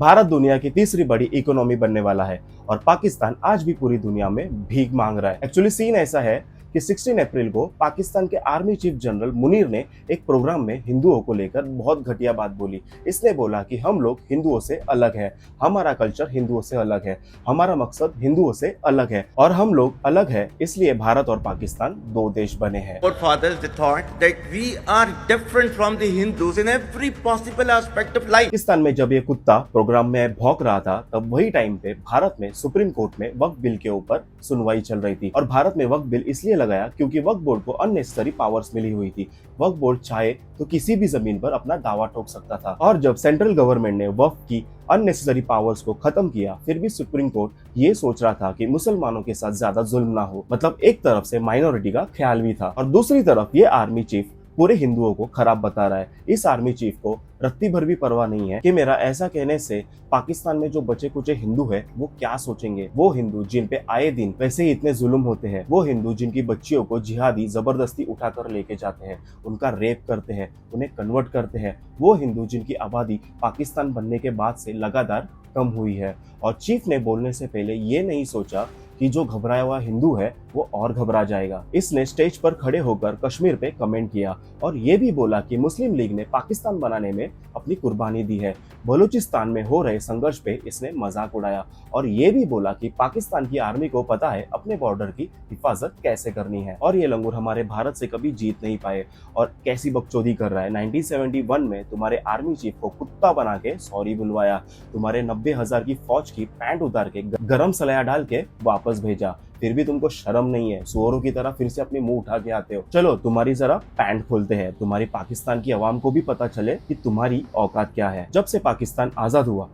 भारत दुनिया की तीसरी बड़ी इकोनॉमी बनने वाला है और पाकिस्तान आज भी पूरी दुनिया में भीख मांग रहा है। एक्चुअली सीन ऐसा है कि 16 अप्रैल को पाकिस्तान के आर्मी चीफ जनरल मुनीर ने एक प्रोग्राम में हिंदुओं को लेकर बहुत घटिया बात बोली। इसने बोला कि हम लोग हिंदुओं से अलग है, हमारा कल्चर हिंदुओं से अलग है, हमारा मकसद हिंदुओं से अलग है और हम लोग अलग है, इसलिए भारत और पाकिस्तान दो देश बने हैं। Forefathers they thought that we are different from the Hindus in every possible aspect of life. Pakistan में जब ये कुत्ता प्रोग्राम में भौंक रहा था तब वही टाइम पे भारत में सुप्रीम कोर्ट में वक्फ बिल के ऊपर सुनवाई चल रही थी और भारत में वक्फ बिल इसलिए लगाया क्योंकि वक्फ बोर्ड को अननेसेसरी पावर्स मिली हुई थी। वक्फ बोर्ड चाहे तो किसी भी जमीन पर अपना दावा ठोक सकता था और जब सेंट्रल गवर्नमेंट ने वक्फ की अननेसेसरी पावर्स को खत्म किया फिर भी सुप्रीम कोर्ट ये सोच रहा था कि मुसलमानों के साथ ज्यादा जुल्म ना हो। मतलब एक तरफ से माइनॉरिटी का ख्याल भी था और दूसरी तरफ ये आर्मी चीफ पूरे हिंदुओं को खराब बता रहा है। इस आर्मी चीफ को रत्ती भर भी परवाह नहीं है कि मेरा ऐसा कहने से पाकिस्तान में जो बचे कुचे हिंदू है वो क्या सोचेंगे। वो हिंदू जिन पे आए दिन वैसे ही इतने जुल्म होते हैं, वो हिंदू जिनकी बच्चियों को जिहादी जबरदस्ती उठाकर लेके जाते हैं, उनका रेप करते हैं, उन्हें कन्वर्ट करते हैं, वो हिंदू जिनकी आबादी पाकिस्तान बनने के बाद से लगातार कम हुई है। और चीफ ने बोलने से पहले ये नहीं सोचा कि जो घबराया हुआ हिंदू है वो और घबरा जाएगा। इसने स्टेज पर खड़े होकर कश्मीर पे कमेंट किया और ये भी बोला कि मुस्लिम लीग ने पाकिस्तान बनाने में अपनी कुर्बानी दी है। बलूचिस्तान में हो रहे संघर्ष पे इसने मजाक उड़ाया और ये भी बोला कि पाकिस्तान की आर्मी को पता है अपने बॉर्डर की हिफाजत कैसे करनी है और ये लंगूर हमारे भारत से कभी जीत नहीं पाए और कैसी बकचोदी कर रहा है। 1971 में तुम्हारे आर्मी चीफ को कुत्ता बना के सॉरी बुलवाया, तुम्हारे 90,000 की फौज की पैंट उतार के गरम सलाया डाल के वापस भेजा, फिर भी तुमको शर्म नहीं है, सुअरों की तरह फिर से अपनी मुंह उठा के आते हो। चलो तुम्हारी जरा पैंट खोलते हैं, तुम्हारी पाकिस्तान की आवाम को भी पता चले कि तुम्हारी औकात क्या है। जब से पाकिस्तान आजाद हुआ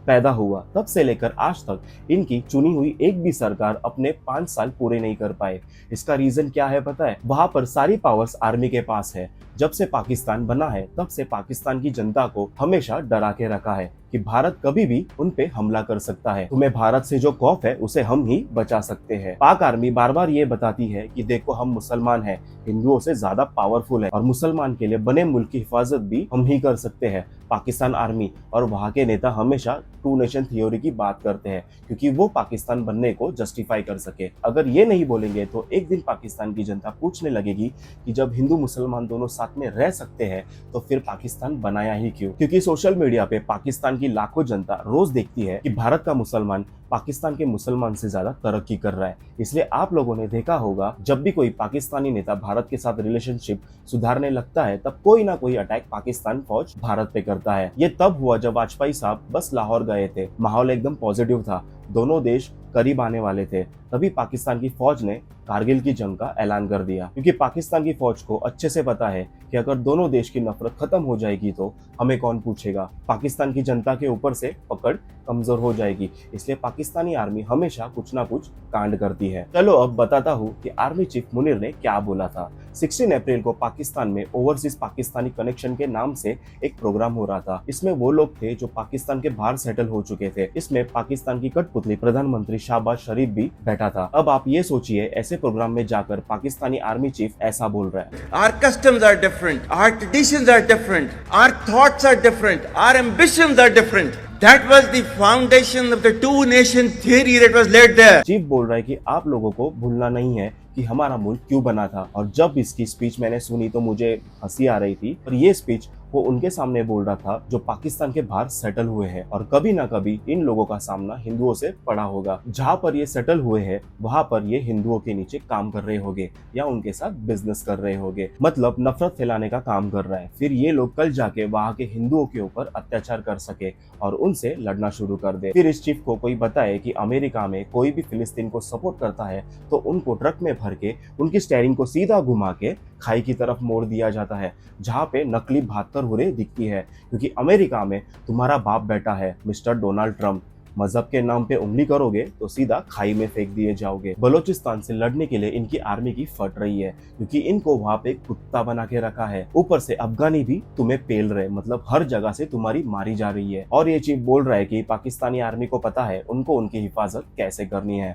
पैदा हुआ तब से लेकर आज तक इनकी चुनी हुई एक भी सरकार अपने 5 साल पूरे नहीं कर पाए। इसका रीजन क्या है पता है? वहां पर सारी पावर्स आर्मी के पास है। जब से पाकिस्तान बना है तब से पाकिस्तान की जनता को हमेशा डरा के रखा है कि भारत कभी भी उन पे हमला कर सकता है। तुम्हें भारत से जो खौफ है उसे हम ही बचा सकते हैं। पाक आर्मी बार बार ये बताती है कि देखो हम मुसलमान हैं, हिंदुओं से ज्यादा पावरफुल है और मुसलमान के लिए बने मुल्क की हिफाजत भी हम ही कर सकते हैं। पाकिस्तान आर्मी और वहाँ के नेता हमेशा टू नेशन थ्योरी की बात करते हैं क्योंकि वो पाकिस्तान बनने को जस्टिफाई कर सके। अगर ये नहीं बोलेंगे तो एक दिन पाकिस्तान की जनता पूछने लगेगी कि जब हिंदू मुसलमान दोनों साथ में रह सकते हैं तो फिर पाकिस्तान बनाया ही क्यों? क्योंकि सोशल मीडिया पे पाकिस्तान की लाखों जनता रोज देखती है कि भारत का मुसलमान पाकिस्तान के मुसलमान से ज्यादा तरक्की कर रहा है। इसलिए आप लोगों ने देखा होगा जब भी कोई पाकिस्तानी नेता भारत के साथ रिलेशनशिप सुधारने लगता है तब कोई ना कोई अटैक पाकिस्तान फौज भारत पे करता है। ये तब हुआ जब वाजपेयी साहब बस लाहौर गए थे, माहौल एकदम पॉजिटिव था, दोनों देश करीब आने वाले थे, तभी पाकिस्तान की फौज ने कारगिल की जंग का ऐलान कर दिया क्योंकि पाकिस्तान की फौज को अच्छे से पता है कि अगर दोनों देश की नफरत खत्म हो जाएगी तो हमें कौन पूछेगा। पाकिस्तान की जनता के ऊपर से पकड़ कमजोर हो जाएगी, इसलिए पाकिस्तानी आर्मी हमेशा कुछ ना कुछ कांड करती है। चलो अब बताता हूँ कि आर्मी चीफ मुनीर ने क्या बोला था। 16 अप्रैल को पाकिस्तान में ओवरसीज पाकिस्तानी कनेक्शन के नाम से एक प्रोग्राम हो रहा था। इसमें वो लोग थे जो पाकिस्तान के बाहर सेटल हो चुके थे। इसमें पाकिस्तान की कठपुतली प्रधानमंत्री शहबाज शरीफ भी बैठा था। अब आप ये सोचिए ऐसे प्रोग्राम में जाकर पाकिस्तानी आर्मी चीफ ऐसा बोल रहा है। Our customs are different, our traditions are different, our thoughts are different, our ambitions are different. That was the foundation of the two nation theory that was laid there. Chief बोल रहा है कि आप लोगों को भूलना नहीं है कि हमारा मुल्क क्यों बना था। और जब इसकी स्पीच मैंने सुनी तो मुझे हंसी आ रही थी और ये स्पीच वो उनके सामने बोल रहा था जो पाकिस्तान के बाहर सेटल हुए हैं और कभी ना कभी इन लोगों का सामना हिंदुओं से पड़ा होगा। जहाँ पर ये सेटल हुए हैं वहां पर ये हिंदुओं के नीचे काम कर रहे होंगे या उनके साथ बिजनेस कर रहे होंगे, मतलब नफरत फैलाने का काम कर रहा है। फिर ये लोग कल जाके वहाँ के हिंदुओं के ऊपर अत्याचार कर सके और उनसे लड़ना शुरू कर दे। फिर इस चीफ को कोई बताए कि अमेरिका में कोई भी फिलिस्तीन को सपोर्ट करता है तो उनको ट्रक में भर के उनकी स्टीयरिंग को सीधा घुमा के खाई की तरफ मोड़ दिया जाता है जहाँ पे नकली 72 हुर्रे दिखती है क्योंकि अमेरिका में तुम्हारा बाप बेटा है मिस्टर डोनाल्ड ट्रम्प। मजहब के नाम पे उंगली करोगे तो सीधा खाई में फेंक दिए जाओगे। बलूचिस्तान से लड़ने के लिए इनकी आर्मी की फट रही है क्योंकि इनको वहां पे कुत्ता बना के रखा है। ऊपर से अफगानी भी तुम्हें पेल रहे, मतलब हर जगह से तुम्हारी मारी जा रही है। और ये चीफ बोल रहा है कि पाकिस्तानी आर्मी को पता है उनको उनकी हिफाजत कैसे करनी है।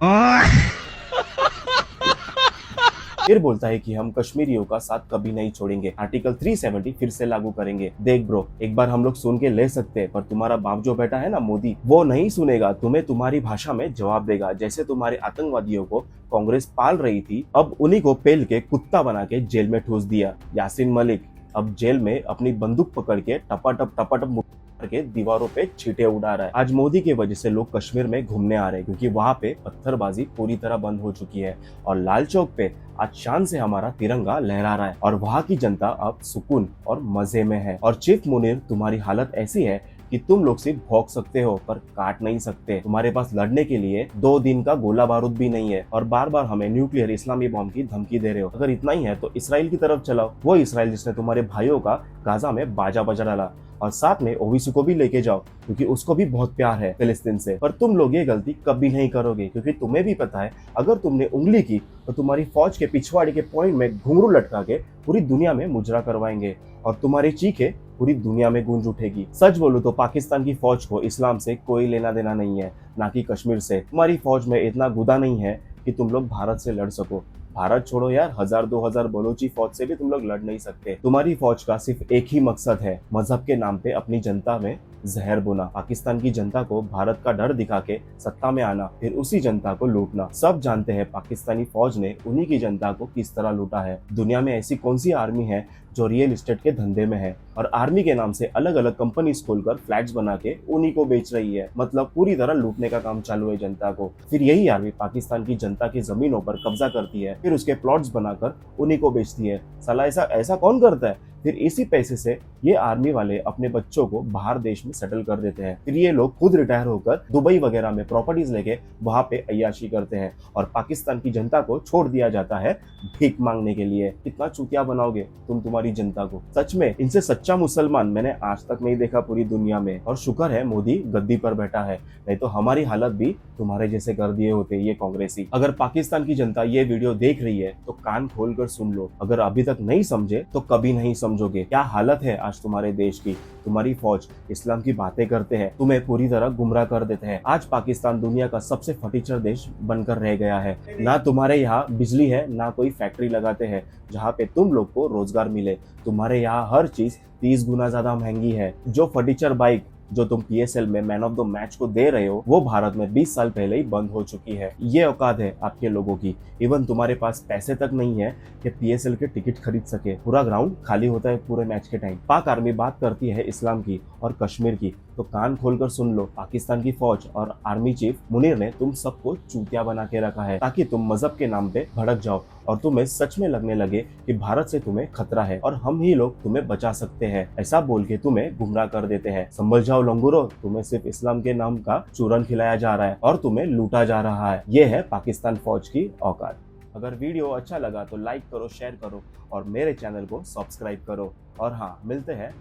फिर बोलता है कि हम कश्मीरियों का साथ कभी नहीं छोड़ेंगे, आर्टिकल 370 फिर से लागू करेंगे। देख ब्रो, एक बार हम लोग सुन के ले सकते हैं, पर तुम्हारा बाप जो बेटा है ना मोदी, वो नहीं सुनेगा, तुम्हें तुम्हारी भाषा में जवाब देगा। जैसे तुम्हारे आतंकवादियों को कांग्रेस पाल रही थी, अब उन्हीं को पेल के कुत्ता बना के जेल में ठूस दिया। यासीन मलिक अब जेल में अपनी बंदूक पकड़ के टपाटप के दीवारों पे छींटे उड़ा रहा है। आज मोदी की वजह से लोग कश्मीर में घूमने आ रहे हैं, क्योंकि वहां पे पत्थरबाजी पूरी तरह बंद हो चुकी है और लाल चौक पे आज शान से हमारा तिरंगा लहरा रहा है और वहां की जनता अब सुकून और मजे में है। और चीफ मुनीर, तुम्हारी हालत ऐसी है कि तुम लोग सिर्फ भौंक सकते हो पर काट नहीं सकते। तुम्हारे पास लड़ने के लिए 2 दिन का गोला बारूद भी नहीं है और बार बार हमें न्यूक्लियर इस्लामी बॉम्ब की धमकी दे रहे हो। अगर इतना ही है तो इसराइल की तरफ चलाओ, वो इसराइल जिसने तुम्हारे भाइयों का गाजा में बाजा बजा डाला, और साथ में ओवैसी को भी लेके जाओ, क्योंकि उसको भी बहुत प्यार है फिलिस्तीन से। पर तुम लोग ये गलती कभी नहीं करोगे, क्योंकि तुम्हें भी पता है अगर तुमने उंगली की तो तुम्हारी फौज के पिछवाड़े के पॉइंट में घुंघरू लटका के पूरी दुनिया में मुजरा करवाएंगे और तुम्हारी चीखें पूरी दुनिया में गूंज उठेगी। सच बोलूं तो पाकिस्तान की फौज को इस्लाम से कोई लेना देना नहीं है, ना कि कश्मीर से। तुम्हारी फौज में इतना गुदा नहीं है कि तुम लोग भारत से लड़ सको। भारत छोड़ो यार, 1000-2000 बलोची फौज से भी तुम लोग लड़ नहीं सकते। तुम्हारी फौज का सिर्फ एक ही मकसद है, मजहब के नाम पे अपनी जनता में जहर बोना, पाकिस्तान की जनता को भारत का डर दिखा के सत्ता में आना, फिर उसी जनता को लूटना। सब जानते हैं पाकिस्तानी फौज ने उन्हीं की जनता को किस तरह लूटा है। दुनिया में ऐसी कौन सी आर्मी है जो रियल एस्टेट के धंधे में है और आर्मी के नाम से अलग अलग कंपनी खोलकर फ्लैट्स बना के उन्हीं को बेच रही है। मतलब पूरी तरह लूटने का काम चालू है जनता को। फिर यही आर्मी पाकिस्तान की जनता की जमीनों पर कब्जा करती है, फिर उसके प्लॉट्स बनाकर उन्हीं को बेचती है। साला ऐसा कौन करता है? फिर इसी पैसे से ये आर्मी वाले अपने बच्चों को बाहर देश में सेटल कर देते हैं। फिर ये लोग खुद रिटायर होकर दुबई वगैरह में प्रॉपर्टीज लेके वहां पे अय्याशी करते हैं और पाकिस्तान की जनता को छोड़ दिया जाता है भीख मांगने के लिए। कितना चूतिया बनाओगे तुम तुम्हारी जनता को। सच में इनसे सच्चा मुसलमान मैंने आज तक नहीं देखा पूरी दुनिया में। और शुक्र है मोदी गद्दी पर बैठा है, नहीं तो हमारी हालत भी तुम्हारे जैसे कर दिए होते ये कांग्रेसी। अगर पाकिस्तान की जनता ये वीडियो देख रही है तो कान खोलकर सुन लो। अगर अभी तक नहीं समझे तो कभी नहीं समझोगे। क्या हालत है आज तुम्हारे देश की। तुम्हारी फौज इस्लाम की बातें करते हैं, तुम्हें पूरी तरह गुमराह कर देते हैं। आज पाकिस्तान दुनिया का सबसे फटीचर देश बनकर रह गया है। ना तुम्हारे यहाँ बिजली है, ना कोई फैक्ट्री लगाते हैं जहाँ पे तुम लोग को रोजगार मिले। तुम्हारे यहाँ हर चीज 30 गुना ज्यादा महंगी है। जो फटीचर बाइक जो तुम PSL में मैन ऑफ द मैच को दे रहे हो, वो भारत में 20 साल पहले ही बंद हो चुकी है। ये औकात है आपके लोगों की। इवन तुम्हारे पास पैसे तक नहीं है कि PSL के टिकट खरीद सके। पूरा ग्राउंड खाली होता है पूरे मैच के टाइम। पाक आर्मी बात करती है इस्लाम की और कश्मीर की, तो कान खोलकर सुन लो। पाकिस्तान की फौज और आर्मी चीफ मुनीर ने तुम सबको चूतिया बना के रखा है, ताकि तुम मजहब के नाम पे भड़क जाओ और तुम्हें सच में लगने लगे कि भारत से तुम्हें खतरा है और हम ही लोग तुम्हें बचा सकते हैं। ऐसा बोल के तुम्हें गुमराह कर देते हैं। संभल जाओ लंगूरो, तुम्हें सिर्फ इस्लाम के नाम का चूरन खिलाया जा रहा है और तुम्हें लूटा जा रहा है। ये है पाकिस्तान फौज की औकात। अगर वीडियो अच्छा लगा तो लाइक करो, शेयर करो और मेरे चैनल को सब्सक्राइब करो। और हाँ, मिलते हैं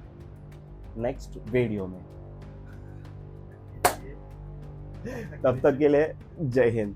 नेक्स्ट वीडियो में। तब तक के लिए जय हिंद।